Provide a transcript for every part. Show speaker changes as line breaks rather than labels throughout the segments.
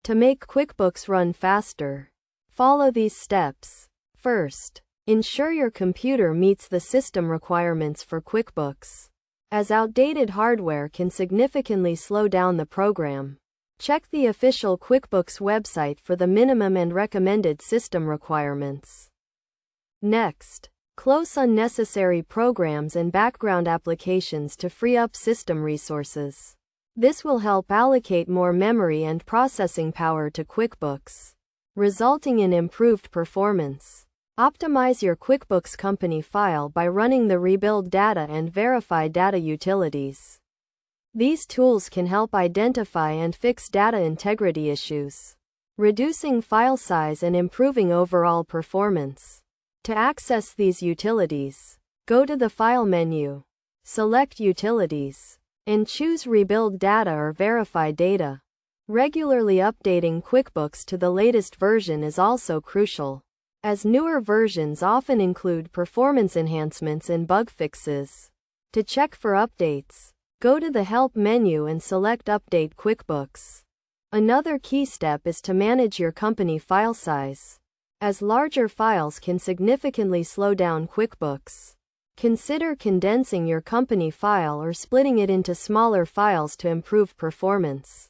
To make QuickBooks run faster, follow these steps. First, ensure your computer meets the system requirements for QuickBooks, as outdated hardware can significantly slow down the program. Check the official QuickBooks website for the minimum and recommended system requirements. Next, close unnecessary programs and background applications to free up system resources. This will help allocate more memory and processing power to QuickBooks, resulting in improved performance. Optimize your QuickBooks company file by running the Rebuild Data and Verify Data utilities. These tools can help identify and fix data integrity issues, reducing file size and improving overall performance. To access these utilities, go to the File menu, select Utilities, and choose Rebuild Data or Verify Data. Regularly updating QuickBooks to the latest version is also crucial, as newer versions often include performance enhancements and bug fixes. To check for updates, go to the Help menu and select Update QuickBooks. Another key step is to manage your company file size, as larger files can significantly slow down QuickBooks. Consider condensing your company file or splitting it into smaller files to improve performance.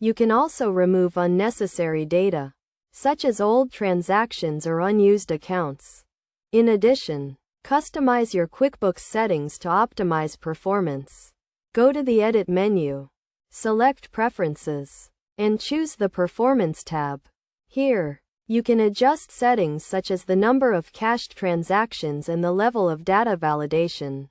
You can also remove unnecessary data, such as old transactions or unused accounts. In addition, customize your QuickBooks settings to optimize performance. Go to the Edit menu, select Preferences, and choose the Performance tab. Here, you can adjust settings such as the number of cached transactions and the level of data validation.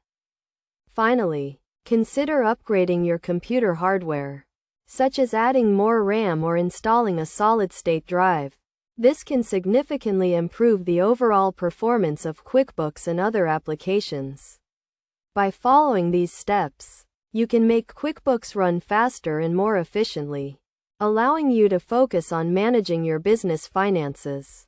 Finally, consider upgrading your computer hardware, such as adding more RAM or installing a solid-state drive. This can significantly improve the overall performance of QuickBooks and other applications. By following these steps, you can make QuickBooks run faster and more efficiently, allowing you to focus on managing your business finances.